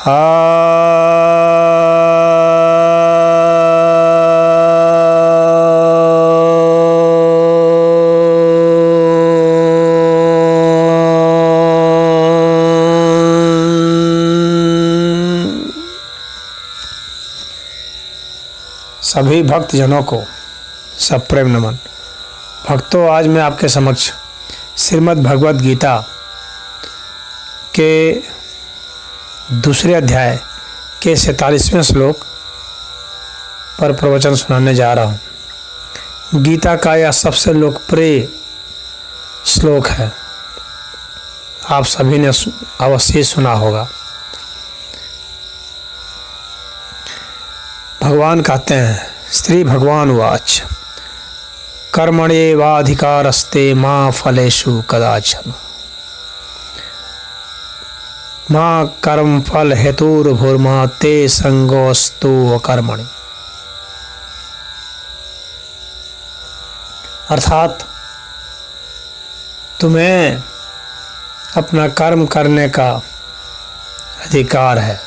सभी भक्तजनों को सप्रेम नमन। भक्तों, आज मैं आपके समक्ष श्रीमद् भगवद गीता के दूसरे अध्याय के 47वें श्लोक पर प्रवचन सुनाने जा रहा हूँ। गीता का यह सबसे लोकप्रिय श्लोक है, आप सभी ने अवश्य सुना होगा। भगवान कहते हैं, श्री भगवान वाच कर्मण्येवाधिकारस्ते मां फलेषु कदाचन मां कर्म फल हेतुर्भुर्मा ते संगोस्तु कर्मणि। अर्थात तुम्हें अपना कर्म करने का अधिकार है,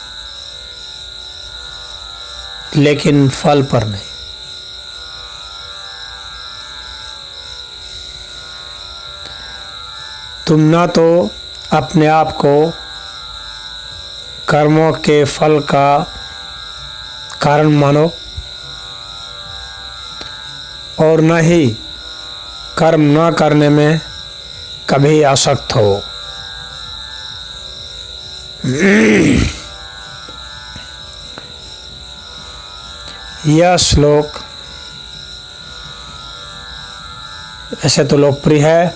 लेकिन फल पर नहीं। तुम ना तो अपने आप को कर्मों के फल का कारण मानो और न ही कर्म न करने में कभी आसक्त हो। यह श्लोक ऐसे तो लोकप्रिय है,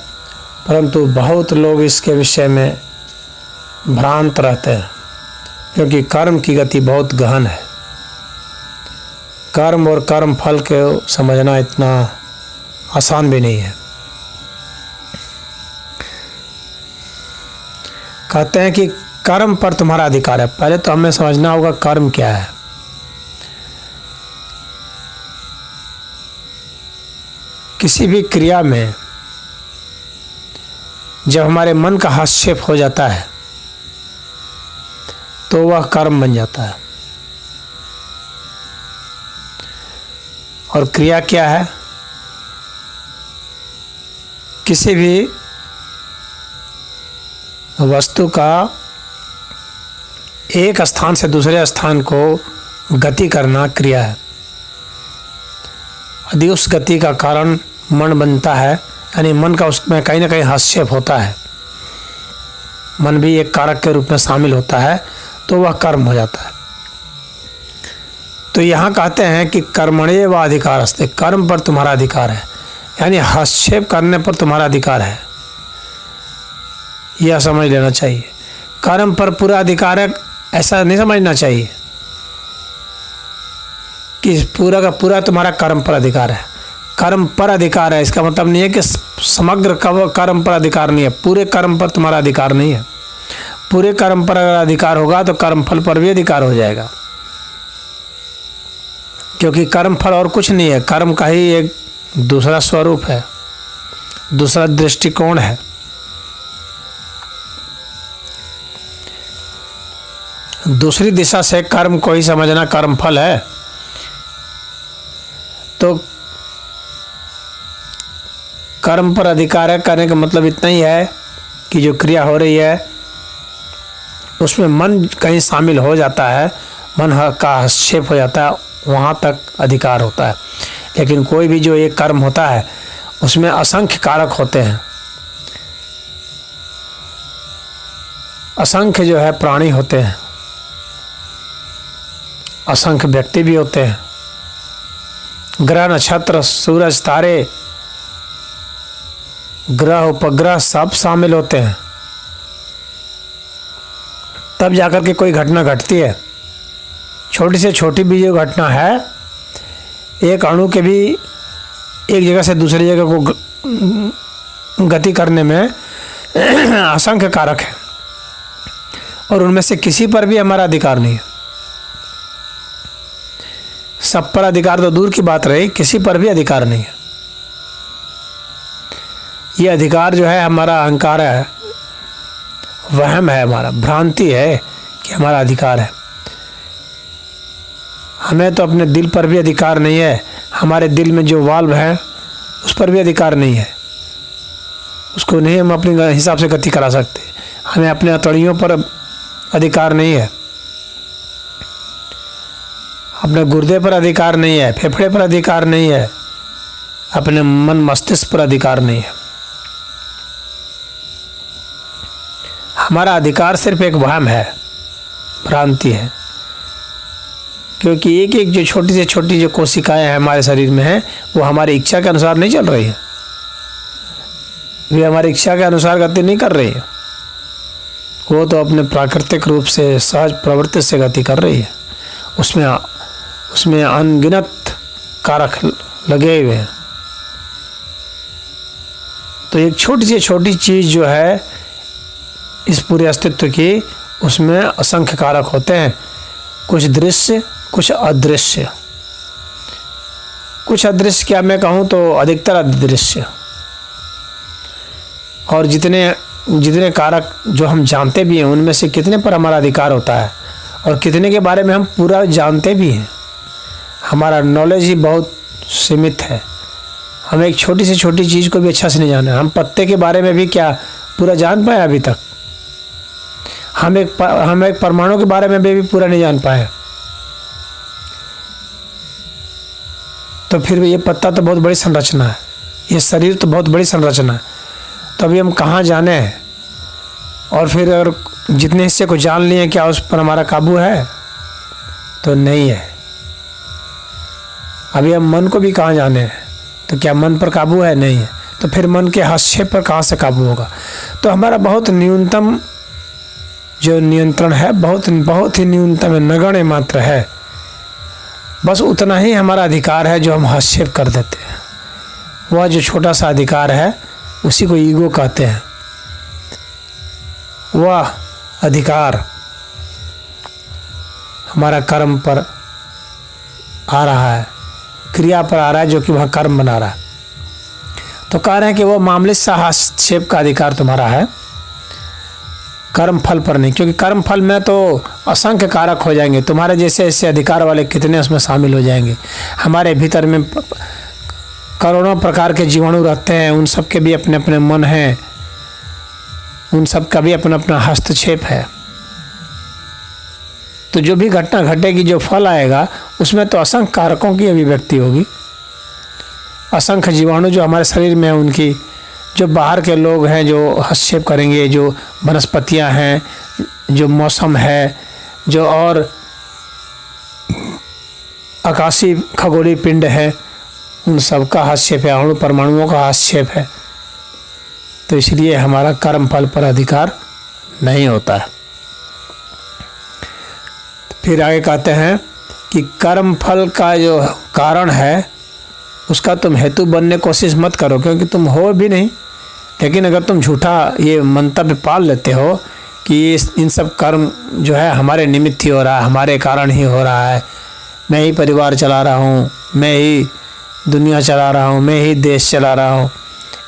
परंतु बहुत लोग इसके विषय में भ्रांत रहते हैं, क्योंकि कर्म की गति बहुत गहन है। कर्म और कर्म फल को समझना इतना आसान भी नहीं है। कहते हैं कि कर्म पर तुम्हारा अधिकार है। पहले तो हमें समझना होगा कर्म क्या है। किसी भी क्रिया में जब हमारे मन का हस्तक्षेप हो जाता है तो वह कर्म बन जाता है। और क्रिया क्या है? किसी भी वस्तु का एक स्थान से दूसरे स्थान को गति करना क्रिया है। यदि उस गति का कारण मन बनता है, यानी मन का उसमें कहीं ना कहीं हस्तक्षेप होता है, मन भी एक कारक के रूप में शामिल होता है, तो वह कर्म हो जाता है। तो यहाँ कहते हैं कि कर्मण्येव अधिकारस्ते, कर्म पर तुम्हारा अधिकार है, यानी हस्तक्षेप करने पर तुम्हारा अधिकार है। यह समझ लेना चाहिए। कर्म पर पूरा अधिकार है ऐसा नहीं समझना चाहिए कि पूरा का पूरा तुम्हारा कर्म पर अधिकार है। कर्म पर अधिकार है इसका मतलब नहीं है कि समग्र कर्म पर अधिकार नहीं है। पूरे कर्म पर तुम्हारा अधिकार नहीं है। पूरे कर्म पर अगर अधिकार होगा तो कर्म फल पर भी अधिकार हो जाएगा, क्योंकि कर्म फल और कुछ नहीं है, कर्म का ही एक दूसरा स्वरूप है, दूसरा दृष्टिकोण है। दूसरी दिशा से कर्म को ही समझना कर्म फल है। तो कर्म पर अधिकार है करने का मतलब इतना ही है कि जो क्रिया हो रही है उसमें मन कहीं शामिल हो जाता है, मन का हस्तक्षेप हो जाता है, वहाँ तक अधिकार होता है। लेकिन कोई भी जो एक कर्म होता है उसमें असंख्य कारक होते हैं, असंख्य जो है प्राणी होते हैं, असंख्य व्यक्ति भी होते हैं, ग्रह नक्षत्र सूरज तारे ग्रह उपग्रह सब शामिल होते हैं, तब जाकर के कोई घटना घटती है। छोटी से छोटी भी जो घटना है, एक अणु के भी एक जगह से दूसरी जगह को गति करने में असंख्य कारक है, और उनमें से किसी पर भी हमारा अधिकार नहीं है। सब पर अधिकार तो दूर की बात रही, किसी पर भी अधिकार नहीं है। ये अधिकार जो है हमारा अहंकार है, वहम है, हमारा भ्रांति है कि हमारा अधिकार है। हमें तो अपने दिल पर भी अधिकार नहीं है, हमारे दिल में जो वाल्व है उस पर भी अधिकार नहीं है, उसको नहीं हम अपने हिसाब से गति करा सकते। हमें अपने हथौड़ियों पर अधिकार नहीं है, अपने गुर्दे पर अधिकार नहीं है, फेफड़े पर अधिकार नहीं है, अपने मन मस्तिष्क पर अधिकार नहीं है। हमारा अधिकार सिर्फ एक वहम है, भ्रांति है, क्योंकि एक एक जो छोटी से छोटी जो कोशिकाएं हैं हमारे शरीर में हैं वो हमारी इच्छा के अनुसार नहीं चल रही है, वे हमारी इच्छा के अनुसार गति नहीं कर रही है, वो तो अपने प्राकृतिक रूप से सहज प्रवृत्ति से गति कर रही है। उसमें अनगिनत कारक लगे हुए हैं। तो एक छोटी से छोटी चीज़ जो है इस पूरे अस्तित्व की, उसमें असंख्य कारक होते हैं, कुछ दृश्य कुछ अदृश्य। कुछ अदृश्य क्या मैं कहूँ तो अधिकतर अदृश्य, और जितने कारक जो हम जानते भी हैं उनमें से कितने पर हमारा अधिकार होता है और कितने के बारे में हम पूरा जानते भी हैं। हमारा नॉलेज ही बहुत सीमित है, हम एक छोटी से छोटी चीज़ को भी अच्छा से नहीं जाना। हम पत्ते के बारे में भी क्या पूरा जान पाए अभी तक? हम एक परमाणु के बारे में भी पूरा नहीं जान पाए। तो फिर ये पत्ता तो बहुत बड़ी संरचना है, ये शरीर तो बहुत बड़ी संरचना है, तो अभी हम कहाँ जाने हैं? और फिर अगर जितने हिस्से को जान लिए क्या उस पर हमारा काबू है? तो नहीं है। अभी हम मन को भी कहाँ जाने हैं, तो क्या मन पर काबू है? नहीं है। तो फिर मन के हस्तक्षेप पर कहाँ से काबू होगा? तो हमारा बहुत न्यूनतम जो नियंत्रण है, बहुत ही न्यूनतम है, नगण्य मात्र है। बस उतना ही हमारा अधिकार है जो हम हस्तक्षेप कर देते हैं। वह जो छोटा सा अधिकार है उसी को ईगो कहते हैं। वह अधिकार हमारा कर्म पर आ रहा है, क्रिया पर आ रहा है, जो कि वह कर्म बना रहा है। तो कह रहे हैं कि वो मामले से हस्तक्षेप का अधिकार तुम्हारा है, कर्म फल पर नहीं, क्योंकि कर्म फल में तो असंख्य कारक हो जाएंगे। तुम्हारे जैसे ऐसे अधिकार वाले कितने उसमें शामिल हो जाएंगे। हमारे भीतर में करोड़ों प्रकार के जीवाणु रहते हैं, उन सब के भी अपने अपने मन हैं, उन सब का भी अपना अपना हस्तक्षेप है। तो जो भी घटना घटेगी, जो फल आएगा, उसमें तो असंख्य कारकों की अभिव्यक्ति होगी। असंख्य जीवाणु जो हमारे शरीर में है, उनकी जो बाहर के लोग हैं जो हस्तक्षेप करेंगे, जो वनस्पतियां हैं, जो मौसम है, जो और आकाशीय खगोलीय पिंड है, उन सब का हस्तक्षेप है, अणु परमाणुओं का हस्तक्षेप है। तो इसलिए हमारा कर्म फल पर अधिकार नहीं होता है। फिर आगे कहते हैं कि कर्म फल का जो कारण है उसका तुम हेतु बनने की कोशिश मत करो, क्योंकि तुम हो भी नहीं। लेकिन अगर तुम झूठा ये मंतव्य पाल लेते हो कि इन सब कर्म जो है हमारे निमित्त ही हो रहा है, हमारे कारण ही हो रहा है, मैं ही परिवार चला रहा हूँ, मैं ही दुनिया चला रहा हूँ, मैं ही देश चला रहा हूँ,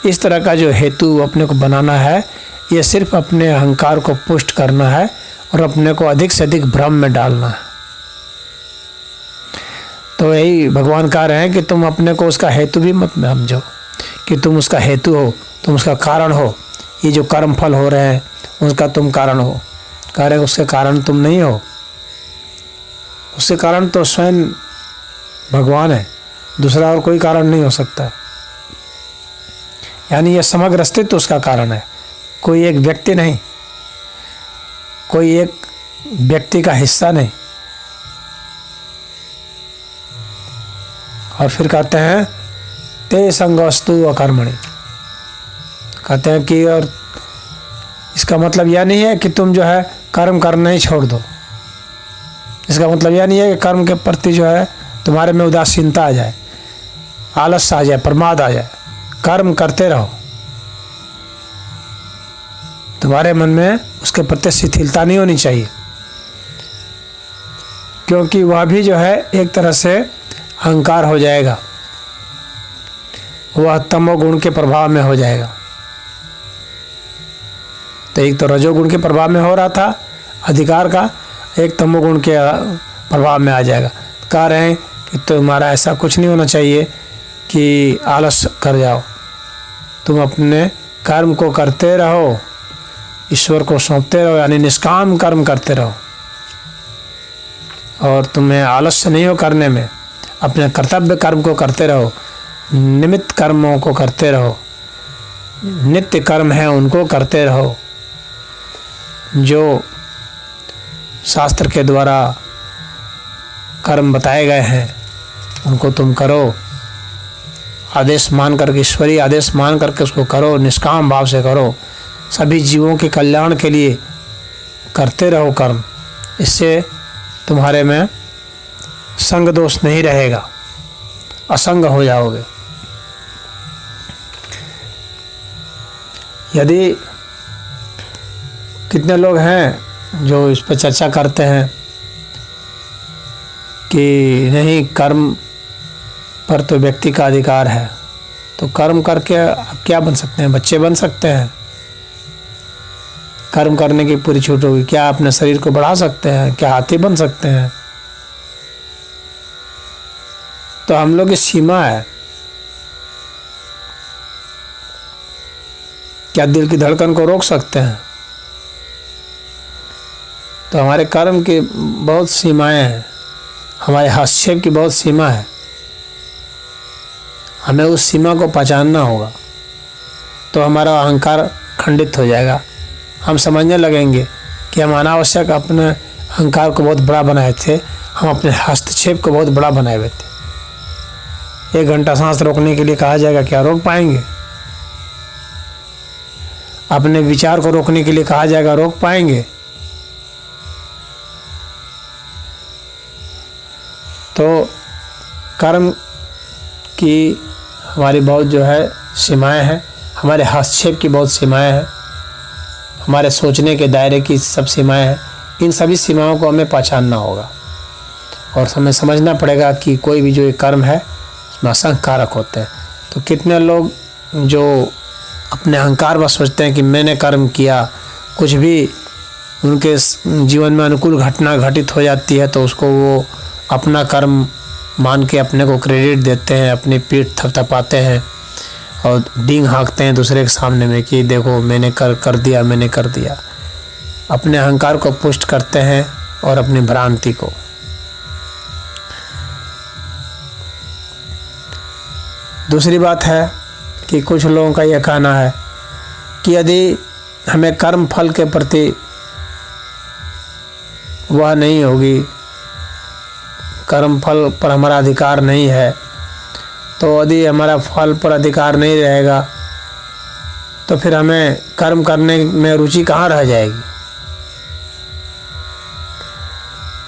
इस तरह का जो हेतु अपने को बनाना है, ये सिर्फ अपने अहंकार को पुष्ट करना है और अपने को अधिक से अधिक भ्रम में डालना है। तो यही भगवान कह रहे हैं कि तुम अपने को उसका हेतु भी मत समझो कि तुम उसका हेतु हो, तुम उसका कारण हो। ये जो कर्म फल हो रहे हैं उसका तुम कारण हो। कह रहे हैं उसके कारण तुम नहीं हो, उसके कारण तो स्वयं भगवान है, दूसरा और कोई कारण नहीं हो सकता। यानी यह समग्र अस्तित्व उसका कारण है, कोई एक व्यक्ति नहीं, कोई एक व्यक्ति का हिस्सा नहीं। और फिर कहते हैं ते संगस्तु अकर्मणि, कहते हैं कि और इसका मतलब यह नहीं है कि तुम जो है कर्म करना ही छोड़ दो। इसका मतलब यह नहीं है कि कर्म के प्रति जो है तुम्हारे में उदासीनता आ जाए, आलस्य आ जाए, प्रमाद आ जाए। कर्म करते रहो, तुम्हारे मन में उसके प्रति शिथिलता नहीं होनी चाहिए, क्योंकि वह भी जो है एक तरह से अहंकार हो जाएगा, वह तमोगुण के प्रभाव में हो जाएगा। तो एक तो रजोगुण के प्रभाव में हो रहा था अधिकार का, एक तमोगुण के प्रभाव में आ जाएगा। कह रहे हैं कि तुम्हारा ऐसा कुछ नहीं होना चाहिए कि आलस कर जाओ, तुम अपने कर्म को करते रहो, ईश्वर को सौंपते रहो, यानी निष्काम कर्म करते रहो, और तुम्हें आलस्य नहीं हो करने में। अपने कर्तव्य कर्म को करते रहो, निमित्त कर्मों को करते रहो, नित्य कर्म है उनको करते रहो, जो शास्त्र के द्वारा कर्म बताए गए हैं उनको तुम करो। आदेश मान करके, ईश्वरीय आदेश मान करके उसको करो, निष्काम भाव से करो, सभी जीवों के कल्याण के लिए करते रहो कर्म। इससे तुम्हारे में संग दोष नहीं रहेगा, असंग हो जाओगे। यदि कितने लोग हैं जो इस पर चर्चा करते हैं कि नहीं, कर्म पर तो व्यक्ति का अधिकार है, तो कर्म करके आप क्या बन सकते हैं? बच्चे बन सकते हैं। कर्म करने की पूरी छूट होगी। क्या अपने शरीर को बढ़ा सकते हैं? क्या हाथी बन सकते हैं? तो हम लोग की सीमा है। क्या दिल की धड़कन को रोक सकते हैं? तो हमारे कर्म की बहुत सीमाएं हैं, हमारे हस्तक्षेप की बहुत सीमा है। हमें उस सीमा को पहचानना होगा, तो हमारा अहंकार खंडित हो जाएगा। हम समझने लगेंगे कि हम अनावश्यक अपने अहंकार को बहुत बड़ा बनाए थे, हम अपने हस्तक्षेप को बहुत बड़ा बनाए हुए थे। 1 घंटा सांस रोकने के लिए कहा जाएगा, क्या रोक पाएंगे? अपने विचार को रोकने के लिए कहा जाएगा, रोक पाएंगे? तो कर्म की हमारी बहुत जो है सीमाएं हैं, हमारे हस्तक्षेप की बहुत सीमाएं हैं, हमारे सोचने के दायरे की सब सीमाएं हैं। इन सभी सीमाओं को हमें पहचानना होगा और हमें समझना पड़ेगा कि कोई भी जो ये कर्म है उसमें असंख्य कारक होते हैं। तो कितने लोग जो अपने अहंकार में सोचते हैं कि मैंने कर्म किया, कुछ भी उनके जीवन में अनुकूल घटना घटित हो जाती है तो उसको वो अपना कर्म मान के अपने को क्रेडिट देते हैं, अपनी पीठ थपथपाते हैं और डींग हाँकते हैं दूसरे के सामने में कि देखो मैंने कर दिया, मैंने कर दिया। अपने अहंकार को पुष्ट करते हैं और अपनी भ्रांति को। दूसरी बात है कि कुछ लोगों का यह कहना है कि यदि हमें कर्म फल के प्रति वह नहीं होगी, कर्म फल पर हमारा अधिकार नहीं है, तो यदि हमारा फल पर अधिकार नहीं रहेगा तो फिर हमें कर्म करने में रुचि कहाँ रह जाएगी?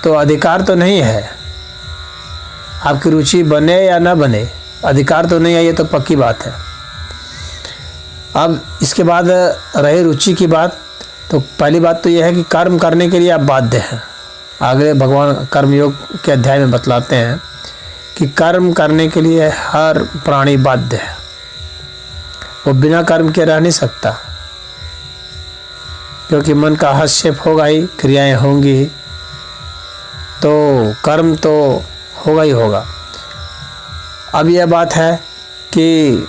तो अधिकार तो नहीं है, आपकी रुचि बने या ना बने, अधिकार तो नहीं है, ये तो पक्की बात है। अब इसके बाद रही रुचि की बात, तो पहली बात तो यह है कि कर्म करने के लिए आप बाध्य हैं। आगे भगवान कर्मयोग के अध्याय में बतलाते हैं कि कर्म करने के लिए हर प्राणी बाध्य है, वो बिना कर्म के रह नहीं सकता, क्योंकि मन का हस्तक्षेप होगा ही, क्रियाएं होंगी ही, तो कर्म तो होगा ही होगा। अब यह बात है कि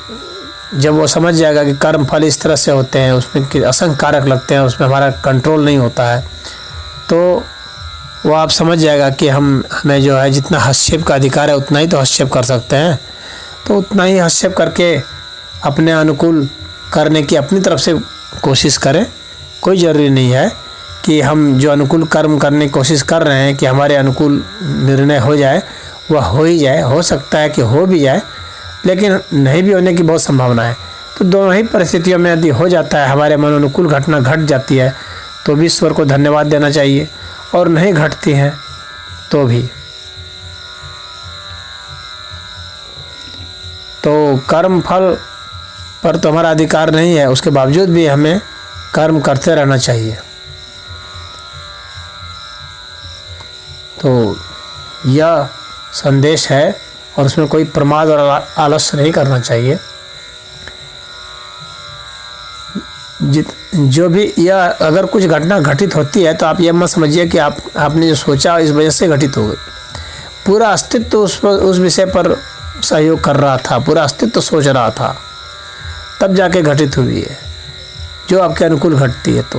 जब वो समझ जाएगा कि कर्म फल इस तरह से होते हैं, उसमें असंख्य कारक लगते हैं, उसमें हमारा कंट्रोल नहीं होता है, तो वो आप समझ जाएगा कि हमें जो है जितना हस्तक्षेप का अधिकार है उतना ही तो हस्तक्षेप कर सकते हैं, तो उतना ही हस्तक्षेप करके अपने अनुकूल करने की अपनी तरफ से कोशिश करें। कोई ज़रूरी नहीं है कि हम जो अनुकूल कर्म करने की कोशिश कर रहे हैं कि हमारे अनुकूल निर्णय हो जाए, वह हो ही जाए। हो सकता है कि हो भी जाए, लेकिन नहीं भी होने की बहुत संभावना है। तो दोनों ही परिस्थितियों में यदि हो जाता है, हमारे मन अनुकूल घटना घट जाती है, तो भी ईश्वर को धन्यवाद देना चाहिए, और नहीं घटती हैं तो भी। तो कर्म फल पर तो हमारा अधिकार नहीं है, उसके बावजूद भी हमें कर्म करते रहना चाहिए। तो यह संदेश है और उसमें कोई प्रमाद और आलस्य नहीं करना चाहिए। जो भी यह अगर कुछ घटना घटित होती है तो आप ये मत समझिए कि आपने जो सोचा इस वजह से घटित हो गई। पूरा अस्तित्व उस विषय पर सहयोग कर रहा था, पूरा अस्तित्व सोच रहा था, तब जाके घटित हुई है। जो आपके अनुकूल घटती है तो,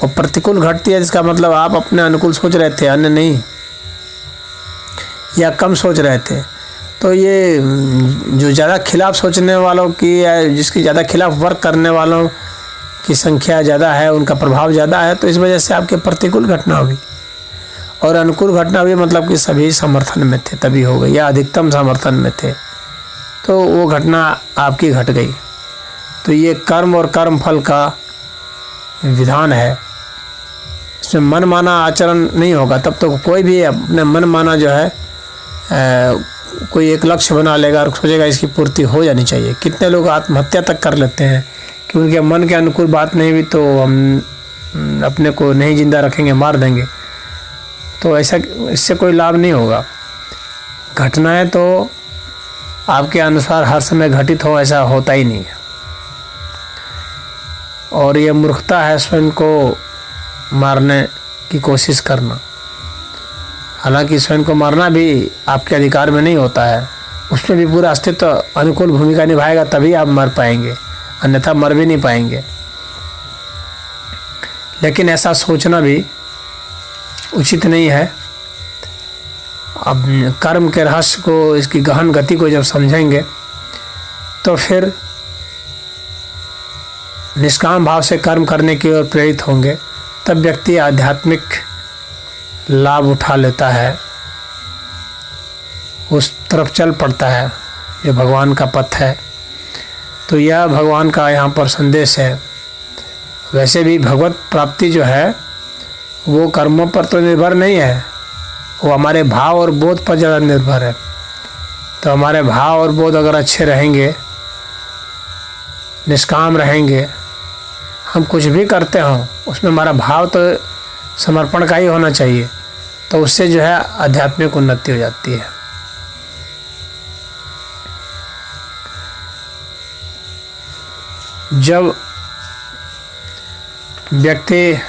और प्रतिकूल घटती है जिसका मतलब आप अपने अनुकूल सोच रहे थे, अन्य नहीं, या कम सोच रहे थे। तो ये जो ज़्यादा खिलाफ सोचने वालों की या जिसकी ज़्यादा खिलाफ वर्क करने वालों की संख्या ज़्यादा है, उनका प्रभाव ज़्यादा है, तो इस वजह से आपके प्रतिकूल घटना हुई। और अनुकूल घटना हुई मतलब कि सभी समर्थन में थे तभी हो गई, या अधिकतम समर्थन में थे तो वो घटना आपकी घट गई। तो ये कर्म और कर्म फल का विधान है, इसमें मन माना आचरण नहीं होगा। तब तो कोई भी अपने मन माना जो है कोई एक लक्ष्य बना लेगा और सोचेगा इसकी पूर्ति हो जानी चाहिए। कितने लोग आत्महत्या तक कर लेते हैं कि उनके मन के अनुकूल बात नहीं हुई तो हम अपने को नहीं जिंदा रखेंगे, मार देंगे। तो ऐसा, इससे कोई लाभ नहीं होगा। घटनाएं तो आपके अनुसार हर समय घटित हो ऐसा होता ही नहीं है, और ये मूर्खता है स्वयं को मारने की कोशिश करना। हालांकि स्वयं को मारना भी आपके अधिकार में नहीं होता है, उसमें भी पूरा अस्तित्व अनुकूल भूमिका निभाएगा तभी आप मर पाएंगे, अन्यथा मर भी नहीं पाएंगे। लेकिन ऐसा सोचना भी उचित नहीं है। अब कर्म के रहस्य को, इसकी गहन गति को जब समझेंगे तो फिर निष्काम भाव से कर्म करने की ओर प्रेरित होंगे, तब व्यक्ति आध्यात्मिक लाभ उठा लेता है, उस तरफ चल पड़ता है, ये भगवान का पथ है। तो यह भगवान का यहाँ पर संदेश है। वैसे भी भगवत प्राप्ति जो है वो कर्मों पर तो निर्भर नहीं है, वो हमारे भाव और बोध पर ज़्यादा निर्भर है। तो हमारे भाव और बोध अगर अच्छे रहेंगे, निष्काम रहेंगे, हम कुछ भी करते हों उसमें हमारा भाव तो समर्पण का ही होना चाहिए, तो उससे जो है आध्यात्मिक उन्नति हो जाती है। जब व्यक्ति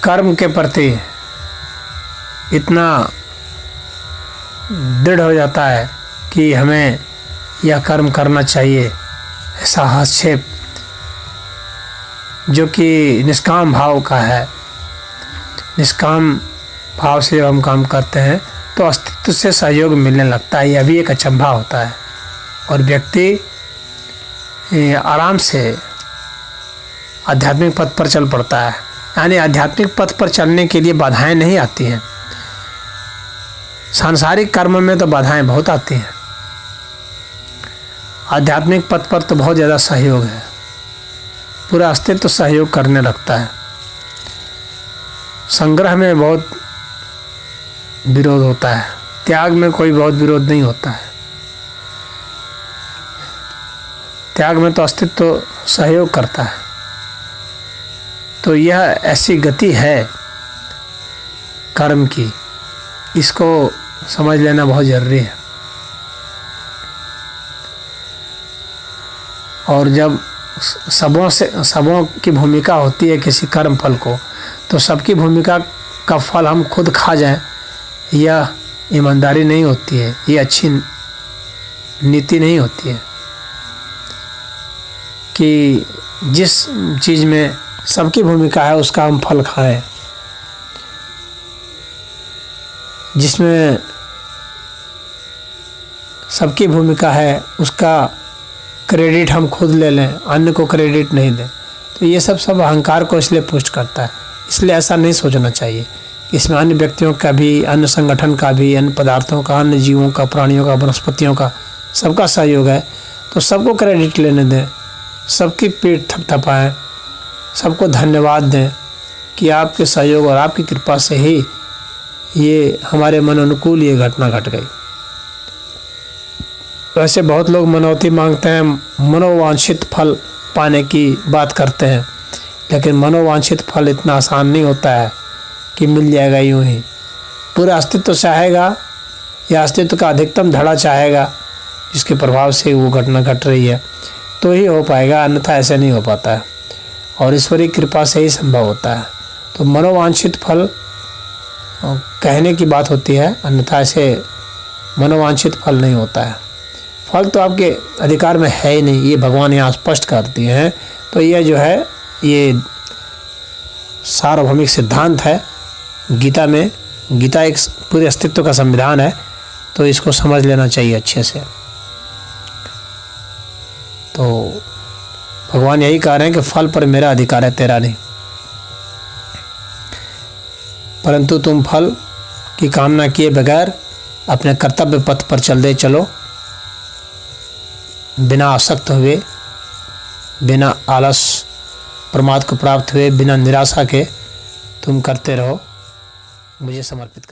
कर्म के प्रति इतना दृढ़ हो जाता है कि हमें यह कर्म करना चाहिए, ऐसा हस्तक्षेप जो कि निष्काम भाव का है, निष्काम भाव से जब हम काम करते हैं तो अस्तित्व से सहयोग मिलने लगता है। यह भी एक अचंभा होता है, और व्यक्ति आराम से आध्यात्मिक पथ पर चल पड़ता है। यानी आध्यात्मिक पथ पर चलने के लिए बाधाएं नहीं आती हैं। सांसारिक कर्म में तो बाधाएं बहुत आती हैं, आध्यात्मिक पथ पर तो बहुत ज़्यादा सहयोग है, पूरा अस्तित्व सहयोग करने लगता है। संग्रह में बहुत विरोध होता है, त्याग में कोई बहुत विरोध नहीं होता है। त्याग में तो अस्तित्व सहयोग करता है। तो यह ऐसी गति है कर्म की, इसको समझ लेना बहुत ज़रूरी है। और जब सबों की भूमिका होती है किसी कर्म फल को, तो सबकी भूमिका का फल हम खुद खा जाएं, यह ईमानदारी नहीं होती है, ये अच्छी नीति नहीं होती है। कि जिस चीज़ में सबकी भूमिका है उसका हम फल खाएं, जिसमें सबकी भूमिका है उसका क्रेडिट हम खुद ले लें, अन्य को क्रेडिट नहीं दें। तो ये सब अहंकार को इसलिए पुष्ट करता है। इसलिए ऐसा नहीं सोचना चाहिए। इसमें अन्य व्यक्तियों का भी, अन्य संगठन का भी, अन्य पदार्थों का, अन्य जीवों का, प्राणियों का, वनस्पतियों का, सबका सहयोग है, तो सबको क्रेडिट लेने दें, सबकी पीठ थपथपाएं, सबको धन्यवाद दें कि आपके सहयोग और आपकी कृपा से ही ये हमारे मन अनुकूल ये घटना घट गई। वैसे बहुत लोग मनौती मांगते हैं, मनोवांछित फल पाने की बात करते हैं, लेकिन मनोवांछित फल इतना आसान नहीं होता है कि मिल जाएगा यूँ ही। पूरा अस्तित्व चाहेगा या अस्तित्व का अधिकतम धड़ा चाहेगा, जिसके प्रभाव से वो घटना घट रही है। तो ही हो पाएगा, अन्यथा ऐसे नहीं हो पाता है। और ईश्वरीय कृपा से ही संभव होता है। तो मनोवांछित फल कहने की बात होती है, अन्यथा ऐसे मनोवांछित फल नहीं होता है। फल तो आपके अधिकार में है ही नहीं, ये भगवान यहाँ स्पष्ट कर दिए हैं। तो यह जो है ये सार्वभौमिक सिद्धांत है गीता में। गीता एक पूरे अस्तित्व का संविधान है, तो इसको समझ लेना चाहिए अच्छे से। तो भगवान यही कह रहे हैं कि फल पर मेरा अधिकार है, तेरा नहीं। परंतु तुम फल की कामना किए बगैर अपने कर्तव्य पथ पर चलो, बिना आसक्त हुए, बिना आलस प्रमाद को प्राप्त हुए, बिना निराशा के तुम करते रहो, मुझे समर्पित कर।